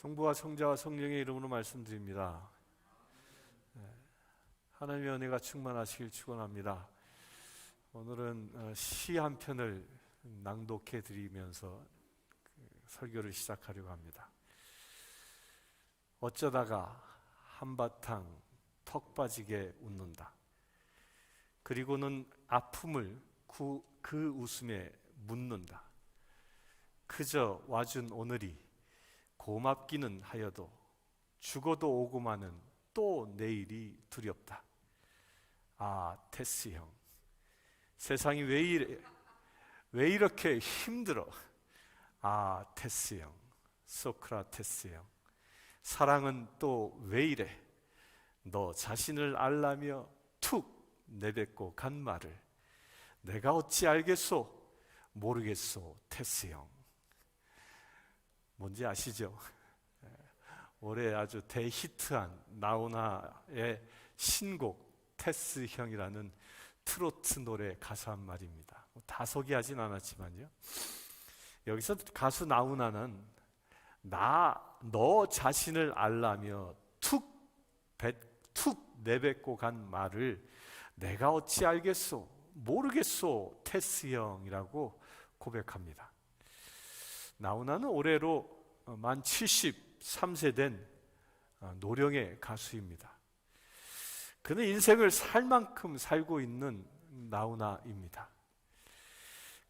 성부와 성자와 성령의 이름으로 말씀드립니다. 하나님의 은혜가 충만하시길 축원합니다. 오늘은 시 한 편을 낭독해 드리면서 설교를 시작하려고 합니다. 어쩌다가 한바탕 턱 빠지게 웃는다. 그리고는 아픔을 그 웃음에 묻는다. 그저 와준 오늘이 고맙기는 하여도 죽어도 오고 마는 또 내일이 두렵다. 아, 테스 형, 세상이 왜 이렇게 힘들어? 아, 테스 형, 소크라테스 형, 사랑은 또 왜 이래? 너 자신을 알라며 툭 내뱉고 간 말을 내가 어찌 알겠소? 모르겠소, 테스 형. 뭔지 아시죠? 올해 아주 대히트한 나훈아의 신곡 테스 형이라는 트로트 노래 가사 한 말입니다. 다 소개하진 않았지만요, 여기서 가수 나훈아는 너 자신을 알라며 툭 내뱉고 간 말을 내가 어찌 알겠소? 모르겠소, 테스 형이라고 고백합니다. 나훈아는 올해로 만 73세 된 노령의 가수입니다. 그는 인생을 살 만큼 살고 있는 나훈아입니다.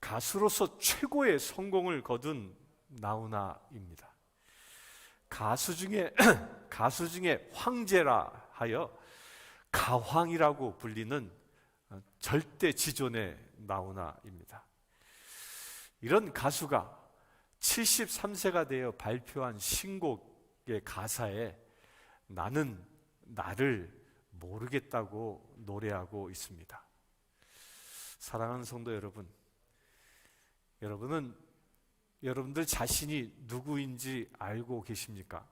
가수로서 최고의 성공을 거둔 나훈아입니다. 가수 중에 황제라 하여 가황이라고 불리는 절대 지존의 나훈아입니다. 이런 가수가 73세가 되어 발표한 신곡의 가사에 나는 나를 모르겠다고 노래하고 있습니다. 사랑하는 성도 여러분, 여러분들 자신이 누구인지 알고 계십니까?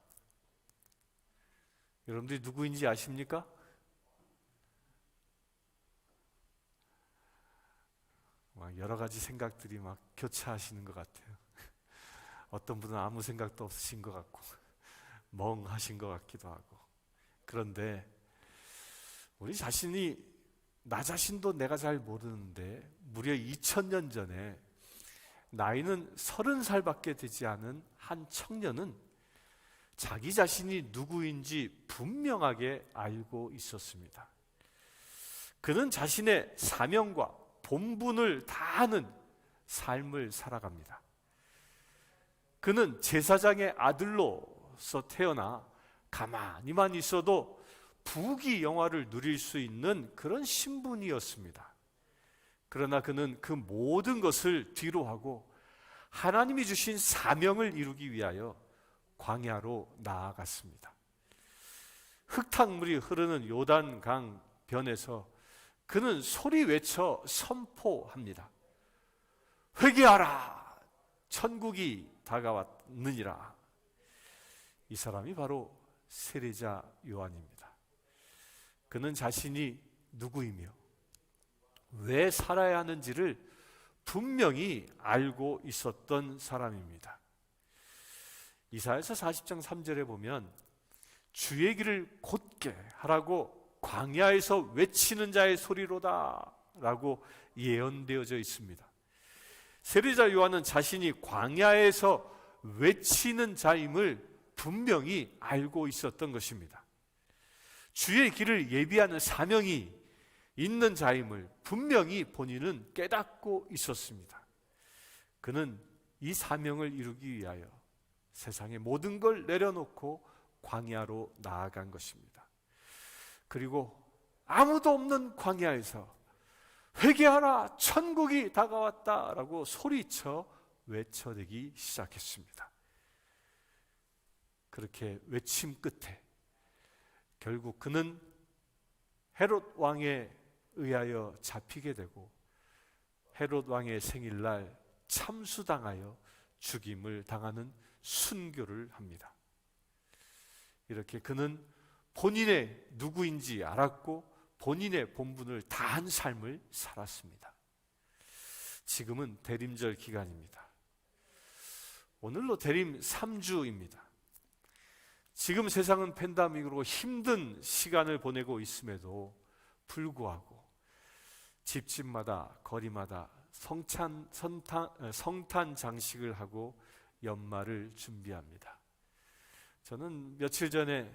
여러분들이 누구인지 아십니까? 여러 가지 생각들이 막 교차하시는 것 같아요. 어떤 분은 아무 생각도 없으신 것 같고 멍하신 것 같기도 하고. 그런데 우리 자신이, 나 자신도 내가 잘 모르는데 무려 2000년 전에 나이는 30살밖에 되지 않은 한 청년은 자기 자신이 누구인지 분명하게 알고 있었습니다. 그는 자신의 사명과 본분을 다하는 삶을 살아갑니다. 그는 제사장의 아들로서 태어나 가만히만 있어도 부귀 영화를 누릴 수 있는 그런 신분이었습니다. 그러나 그는 그 모든 것을 뒤로하고 하나님이 주신 사명을 이루기 위하여 광야로 나아갔습니다. 흙탕물이 흐르는 요단강 변에서 그는 소리 외쳐 선포합니다. 회개하라! 천국이 다가왔느니라. 이 사람이 바로 세례자 요한입니다. 그는 자신이 누구이며 왜 살아야 하는지를 분명히 알고 있었던 사람입니다. 이사야서 40장 3절에 보면 주의 길을 곧게 하라고 광야에서 외치는 자의 소리로다 라고 예언되어져 있습니다. 세례자 요한은 자신이 광야에서 외치는 자임을 분명히 알고 있었던 것입니다. 주의 길을 예비하는 사명이 있는 자임을 분명히 본인은 깨닫고 있었습니다. 그는 이 사명을 이루기 위하여 세상의 모든 걸 내려놓고 광야로 나아간 것입니다. 그리고 아무도 없는 광야에서 회개하라! 천국이 다가왔다! 라고 소리쳐 외쳐대기 시작했습니다. 그렇게 외침 끝에 결국 그는 헤롯 왕에 의하여 잡히게 되고 헤롯 왕의 생일날 참수당하여 죽임을 당하는 순교를 합니다. 이렇게 그는 본인의 누구인지 알았고 본인의 본분을 다한 삶을 살았습니다. 지금은 대림절 기간입니다. 오늘로 대림 3주입니다. 지금 세상은 팬데믹으로 힘든 시간을 보내고 있음에도 불구하고 집집마다 거리마다 성탄 장식을 하고 연말을 준비합니다. 저는 며칠 전에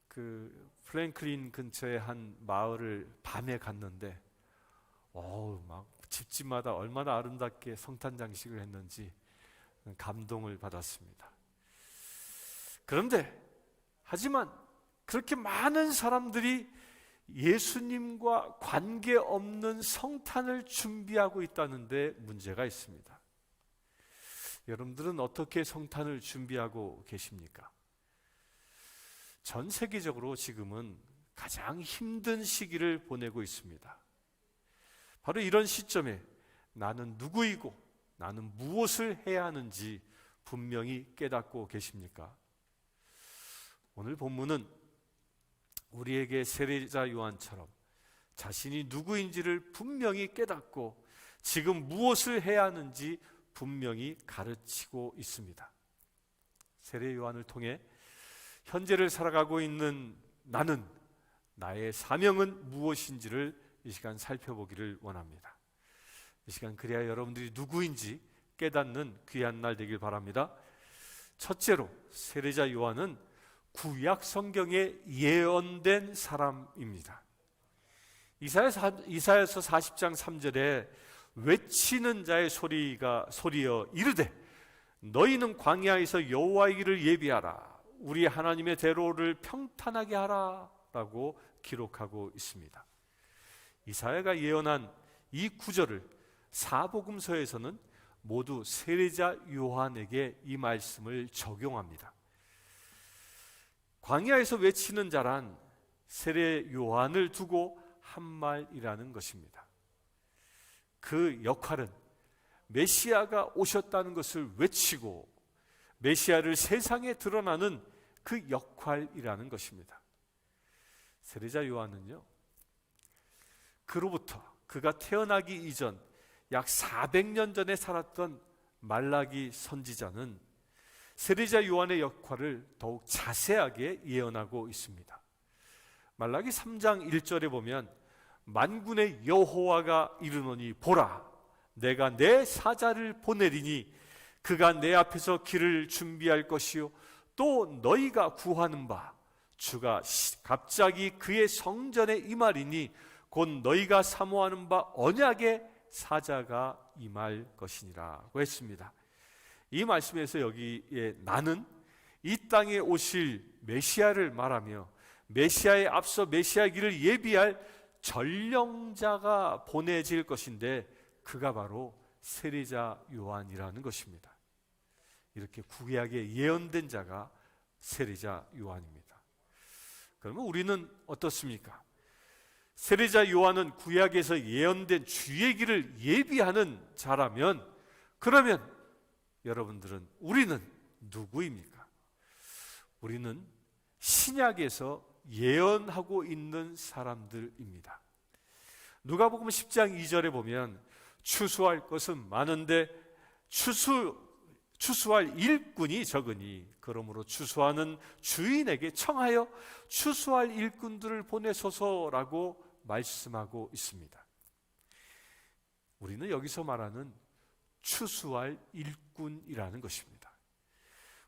그 프랭클린 근처의 한 마을을 밤에 갔는데 막 집집마다 얼마나 아름답게 성탄 장식을 했는지 감동을 받았습니다. 그런데 하지만 그렇게 많은 사람들이 예수님과 관계없는 성탄을 준비하고 있다는데 문제가 있습니다. 여러분들은 어떻게 성탄을 준비하고 계십니까? 전 세계적으로 지금은 가장 힘든 시기를 보내고 있습니다. 바로 이런 시점에 나는 누구이고 나는 무엇을 해야 하는지 분명히 깨닫고 계십니까? 오늘 본문은 우리에게 세례자 요한처럼 자신이 누구인지를 분명히 깨닫고 지금 무엇을 해야 하는지 분명히 가르치고 있습니다. 세례 요한을 통해 현재를 살아가고 있는 나는, 나의 사명은 무엇인지를 이 시간 살펴보기를 원합니다. 이 시간 그래야 여러분들이 누구인지 깨닫는 귀한 날 되길 바랍니다. 첫째로 세례자 요한은 구약 성경에 예언된 사람입니다. 이사야서 40장 3절에 외치는 자의 소리여 이르되 너희는 광야에서 여호와의 길을 예비하라, 우리 하나님의 대로를 평탄하게 하라 라고 기록하고 있습니다. 이사야가 예언한 이 구절을 사복음서에서는 모두 세례자 요한에게 이 말씀을 적용합니다. 광야에서 외치는 자란 세례 요한을 두고 한 말이라는 것입니다. 그 역할은 메시아가 오셨다는 것을 외치고 메시아를 세상에 드러나는 그 역할이라는 것입니다. 세례자 요한은요, 그로부터 그가 태어나기 이전 약 400년 전에 살았던 말라기 선지자는 세례자 요한의 역할을 더욱 자세하게 예언하고 있습니다. 말라기 3장 1절에 보면 만군의 여호와가 이르노니 보라, 내가 내 사자를 보내리니 그가 내 앞에서 길을 준비할 것이요 또 너희가 구하는 바 주가 갑자기 그의 성전에 임하리니 곧 너희가 사모하는 바 언약의 사자가 임할 것이니라고 했습니다. 이 말씀에서 여기에 나는 이 땅에 오실 메시아를 말하며 메시아에 앞서 메시아 길을 예비할 전령자가 보내질 것인데 그가 바로 세례자 요한이라는 것입니다. 이렇게 구약에 예언된 자가 세례자 요한입니다. 그러면 우리는 어떻습니까? 세례자 요한은 구약에서 예언된 주의 길을 예비하는 자라면 그러면 여러분들은 우리는 누구입니까? 우리는 신약에서 예언하고 있는 사람들입니다. 누가복음 10장 2절에 보면 추수할 것은 많은데 추수할 일꾼이 적으니 그러므로 추수하는 주인에게 청하여 추수할 일꾼들을 보내소서라고 말씀하고 있습니다. 우리는 여기서 말하는 추수할 일꾼이라는 것입니다.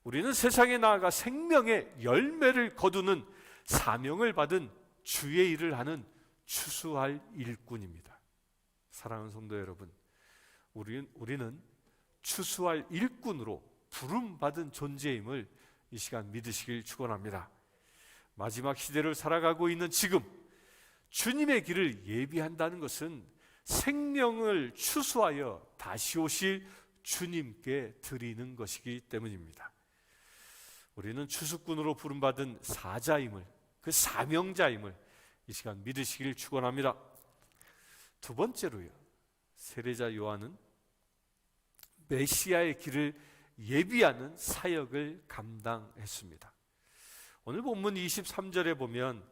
우리는 세상에 나아가 생명의 열매를 거두는 사명을 받은 주의 일을 하는 추수할 일꾼입니다. 사랑하는 성도 여러분, 우리는 추수할 일꾼으로 부름받은 존재임을 이 시간 믿으시길 축원합니다. 마지막 시대를 살아가고 있는 지금 주님의 길을 예비한다는 것은 생명을 추수하여 다시 오실 주님께 드리는 것이기 때문입니다. 우리는 추수꾼으로 부름받은 사자임을, 그 사명자임을 이 시간 믿으시길 축원합니다. 두 번째로요, 세례자 요한은 메시아의 길을 예비하는 사역을 감당했습니다. 오늘 본문 23절에 보면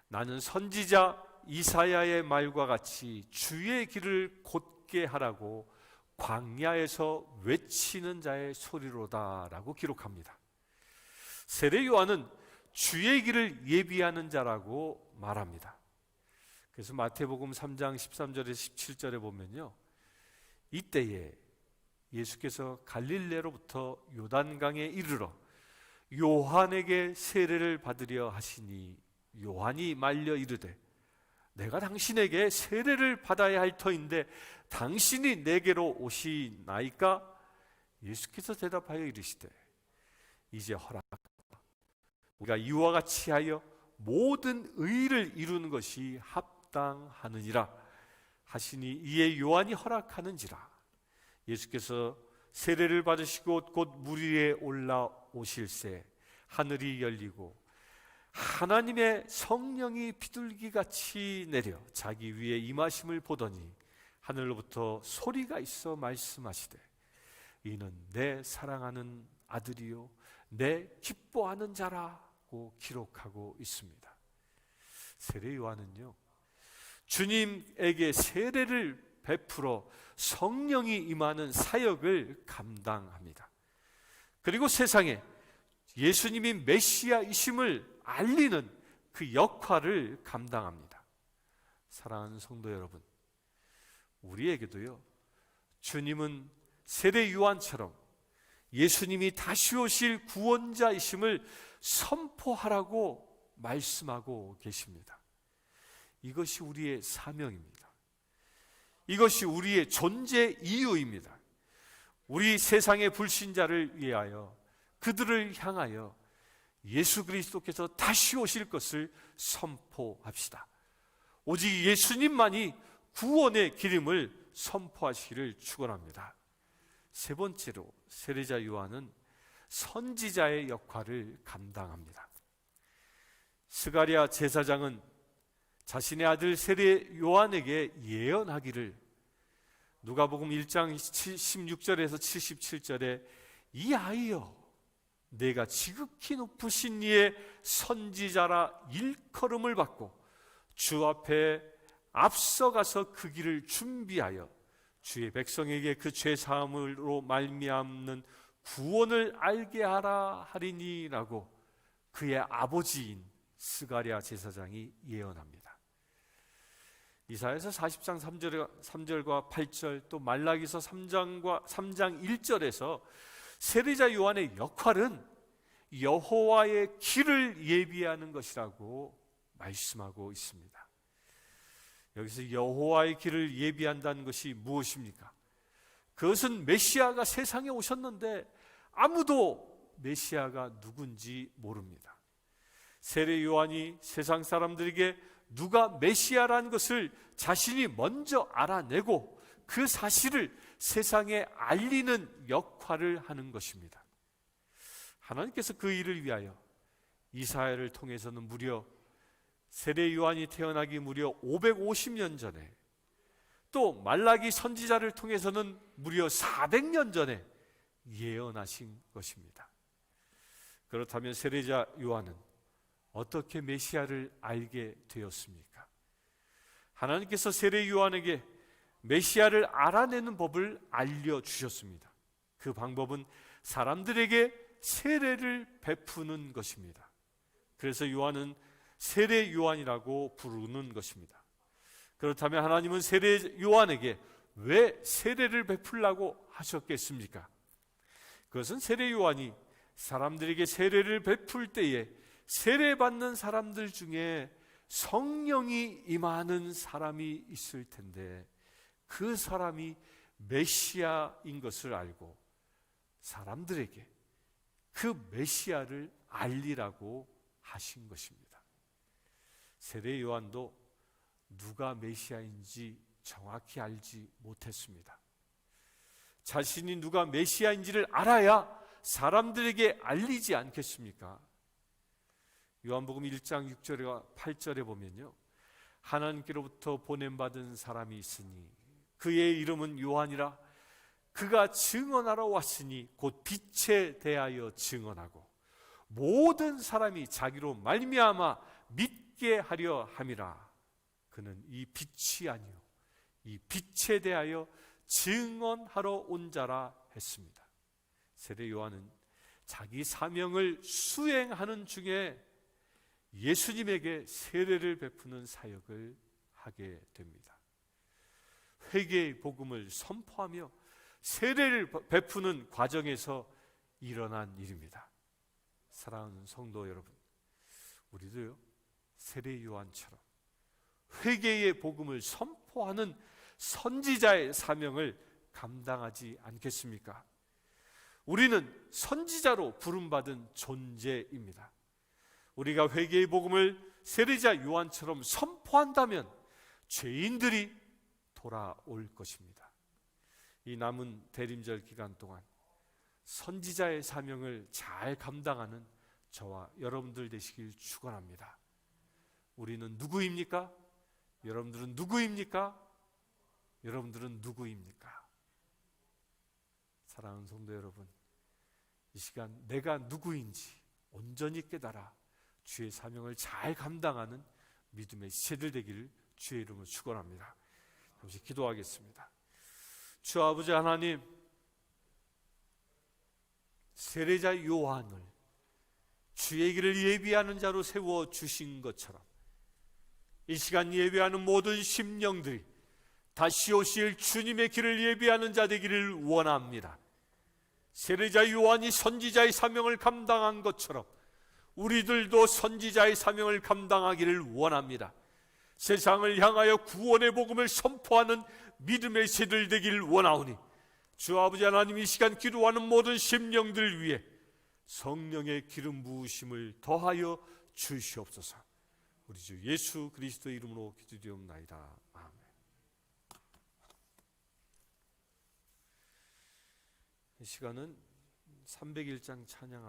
나는 선지자 이사야의 말과 같이 주의 길을 곧게 하라고 광야에서 외치는 자의 소리로다 라고 기록합니다. 세례 요한은 주의 길을 예비하는 자라고 말합니다. 그래서 마태복음 3장 13절에서 17절에 보면요, 이때에 예수께서 갈릴레로부터 요단강에 이르러 요한에게 세례를 받으려 하시니 요한이 말려 이르되 내가 당신에게 세례를 받아야 할 터인데 당신이 내게로 오시나이까? 예수께서 대답하여 이르시되 이제 허락하라. 우리가 이와 같이 하여 모든 의를 이루는 것이 합당하느니라 하시니 이에 요한이 허락하는지라. 예수께서 세례를 받으시고 곧 물 위에 올라오실새 하늘이 열리고 하나님의 성령이 비둘기같이 내려 자기 위에 임하심을 보더니 하늘로부터 소리가 있어 말씀하시되 이는 내 사랑하는 아들이요 내 기뻐하는 자라고 기록하고 있습니다. 세례 요한은요, 주님에게 세례를 베풀어 성령이 임하는 사역을 감당합니다. 그리고 세상에 예수님이 메시아이심을 알리는 그 역할을 감당합니다. 사랑하는 성도 여러분, 우리에게도요, 주님은 세례 요한처럼 예수님이 다시 오실 구원자이심을 선포하라고 말씀하고 계십니다. 이것이 우리의 사명입니다. 이것이 우리의 존재 이유입니다. 우리 세상의 불신자를 위하여, 그들을 향하여 예수 그리스도께서 다시 오실 것을 선포합시다. 오직 예수님만이 구원의 기름을 선포하시기를 축원합니다. 세 번째로 세례자 요한은 선지자의 역할을 감당합니다. 스가랴 제사장은 자신의 아들 세례 요한에게 예언하기를, 누가복음 1장 16절에서 77절에 이 아이여 내가 지극히 높으신 이의 선지자라 일컬음을 받고 주 앞에 앞서가서 그 길을 준비하여 주의 백성에게 그 죄사함으로 말미암는 구원을 알게 하라 하리니라고 그의 아버지인 스가랴 제사장이 예언합니다. 이사야서 40장 3절과 8절, 또 말라기서 3장 1절에서 세례자 요한의 역할은 여호와의 길을 예비하는 것이라고 말씀하고 있습니다. 여기서 여호와의 길을 예비한다는 것이 무엇입니까? 그것은 메시아가 세상에 오셨는데 아무도 메시아가 누군지 모릅니다. 세례 요한이 세상 사람들에게 누가 메시아라는 것을 자신이 먼저 알아내고 그 사실을 세상에 알리는 역할을 하는 것입니다. 하나님께서 그 일을 위하여 이사야를 통해서는 무려 세례 요한이 태어나기 무려 550년 전에, 또 말라기 선지자를 통해서는 무려 400년 전에 예언하신 것입니다. 그렇다면 세례자 요한은 어떻게 메시아를 알게 되었습니까? 하나님께서 세례 요한에게 메시아를 알아내는 법을 알려주셨습니다. 그 방법은 사람들에게 세례를 베푸는 것입니다. 그래서 요한은 세례 요한이라고 부르는 것입니다. 그렇다면 하나님은 세례 요한에게 왜 세례를 베풀라고 하셨겠습니까? 그것은 세례 요한이 사람들에게 세례를 베풀 때에 세례받는 사람들 중에 성령이 임하는 사람이 있을 텐데 그 사람이 메시아인 것을 알고 사람들에게 그 메시아를 알리라고 하신 것입니다. 세례 요한도 누가 메시아인지 정확히 알지 못했습니다. 자신이 누가 메시아인지를 알아야 사람들에게 알리지 않겠습니까? 요한복음 1장 6절과 8절에 보면요, 하나님께로부터 보냄받은 사람이 있으니 그의 이름은 요한이라. 그가 증언하러 왔으니 곧 빛에 대하여 증언하고 모든 사람이 자기로 말미암아 믿게 하려 함이라. 그는 이 빛이 아니요 이 빛에 대하여 증언하러 온 자라 했습니다. 세례 요한은 자기 사명을 수행하는 중에 예수님에게 세례를 베푸는 사역을 하게 됩니다. 회개의 복음을 선포하며 세례를 베푸는 과정에서 일어난 일입니다. 사랑하는 성도 여러분, 우리도요 세례 요한처럼 회개의 복음을 선포하는 선지자의 사명을 감당하지 않겠습니까? 우리는 선지자로 부름받은 존재입니다. 우리가 회개의 복음을 세례자 요한처럼 선포한다면 죄인들이 돌아올 것입니다. 이 남은 대림절 기간 동안 선지자의 사명을 잘 감당하는 저와 여러분들 되시길 축원합니다. 우리는 누구입니까? 여러분들은 누구입니까? 여러분들은 누구입니까? 사랑하는 성도 여러분, 이 시간 내가 누구인지 온전히 깨달아 주의 사명을 잘 감당하는 믿음의 지체들 되기를 주의 이름으로 축원합니다. 잠시 기도하겠습니다. 주 아버지 하나님, 세례자 요한을 주의 길을 예비하는 자로 세워 주신 것처럼 이 시간 예배하는 모든 심령들이 다시 오실 주님의 길을 예비하는 자 되기를 원합니다. 세례자 요한이 선지자의 사명을 감당한 것처럼 우리들도 선지자의 사명을 감당하기를 원합니다. 세상을 향하여 구원의 복음을 선포하는 믿음의 세들 되기를 원하오니 주 아버지 하나님, 이 시간 기도하는 모든 심령들 위해 성령의 기름 부으심을 더하여 주시옵소서. 우리 주 예수 그리스도의 이름으로 기도드리옵나이다. 아멘. 이 시간은 301장 찬양하며